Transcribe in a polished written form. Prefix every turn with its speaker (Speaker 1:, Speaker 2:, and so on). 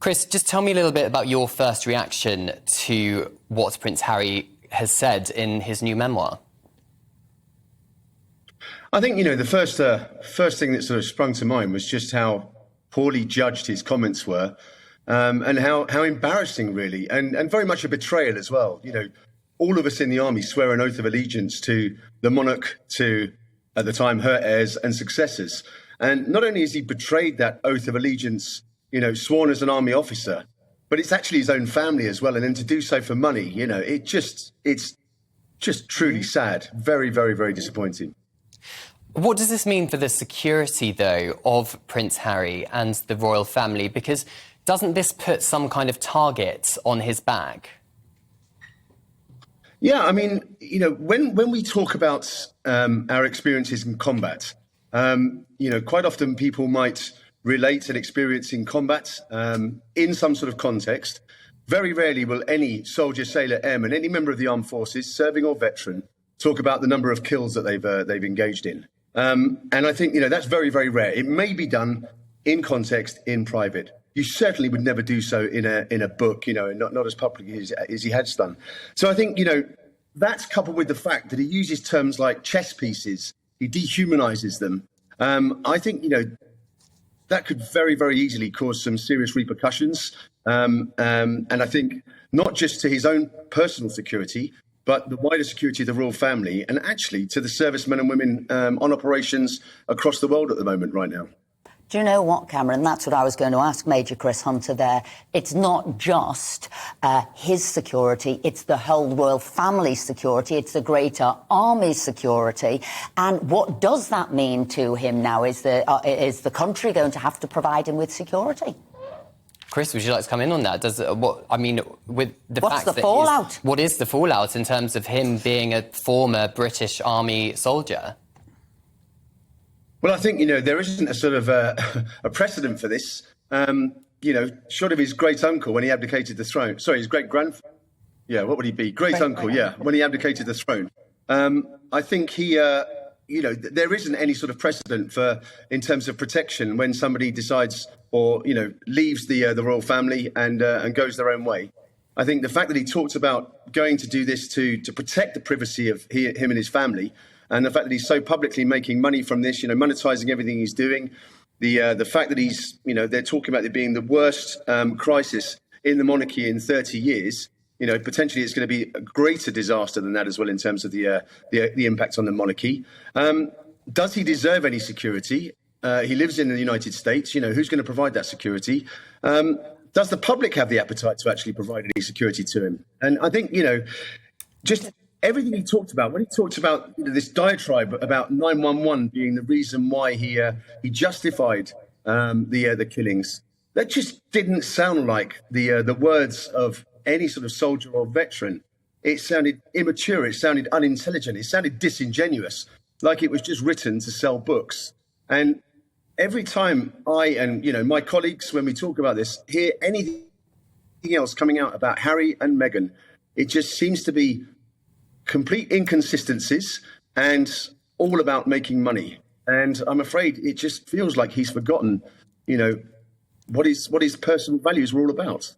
Speaker 1: Chris, just tell me a little bit about your first reaction to what Prince Harry has said in his new memoir.
Speaker 2: I think, the first thing that sort of sprung to mind was just how poorly judged his comments were, and how embarrassing, really, and very much a betrayal as well. All of us in the army swear an oath of allegiance to the monarch, to, at the time, her heirs and successors. And not only has he betrayed that oath of allegiance, sworn as an army officer, but it's actually his own family as well. And then to do so for money, it's just truly sad. Very, very, very disappointing.
Speaker 1: What does this mean for the security, though, of Prince Harry and the royal family? Because doesn't this put some kind of target on his back?
Speaker 2: Yeah, I mean, when we talk about our experiences in combat, quite often people might relate an experience in combat in some sort of context. Very rarely will any soldier, sailor, airman, any member of the armed forces, serving or veteran, talk about the number of kills that they've engaged in. And I think, that's very, very rare. It may be done in context, in private. You certainly would never do so in a book, not as publicly as he has done. So I think, that's coupled with the fact that he uses terms like chess pieces, he dehumanizes them. I think, that could very, very easily cause some serious repercussions. And I think not just to his own personal security, but the wider security of the royal family, and actually to the servicemen and women on operations across the world at the moment right now.
Speaker 3: Do you know what, Cameron? That's what I was going to ask Major Chris Hunter there. It's not just his security, it's the whole royal family's security, it's the greater army's security. And what does that mean to him now? Is the country going to have to provide him with security?
Speaker 1: Chris, would you like to come in on that? With the
Speaker 3: What's
Speaker 1: fact
Speaker 3: the
Speaker 1: that
Speaker 3: fallout?
Speaker 1: What is the fallout in terms of him being a former British Army soldier?
Speaker 2: Well, I think, there isn't a sort of a precedent for this. Short of his great uncle when he abdicated the throne. Sorry, his great grandfather. Yeah, what would he be? Great uncle, yeah, when he abdicated the throne. I think he, there isn't any sort of precedent in terms of protection when somebody decides or, leaves the royal family and goes their own way. I think the fact that he talked about going to do this to protect the privacy of him and his family, and the fact that he's so publicly making money from this, monetizing everything he's doing, the fact that he's, they're talking about it being the worst crisis in the monarchy in 30 years, potentially it's going to be a greater disaster than that as well in terms of the impact on the monarchy. Does he deserve any security? He lives in the United States. Who's going to provide that security? Does the public have the appetite to actually provide any security to him? And I think, just everything he talked about, when he talked about this diatribe about 911 being the reason why he justified the killings, that just didn't sound like the words of any sort of soldier or veteran. It sounded immature, it sounded unintelligent, it sounded disingenuous, like it was just written to sell books. And every time I and my colleagues, when we talk about this, hear anything else coming out about Harry and Meghan, it just seems to be complete inconsistencies and all about making money. And I'm afraid it just feels like he's forgotten, what his personal values were all about.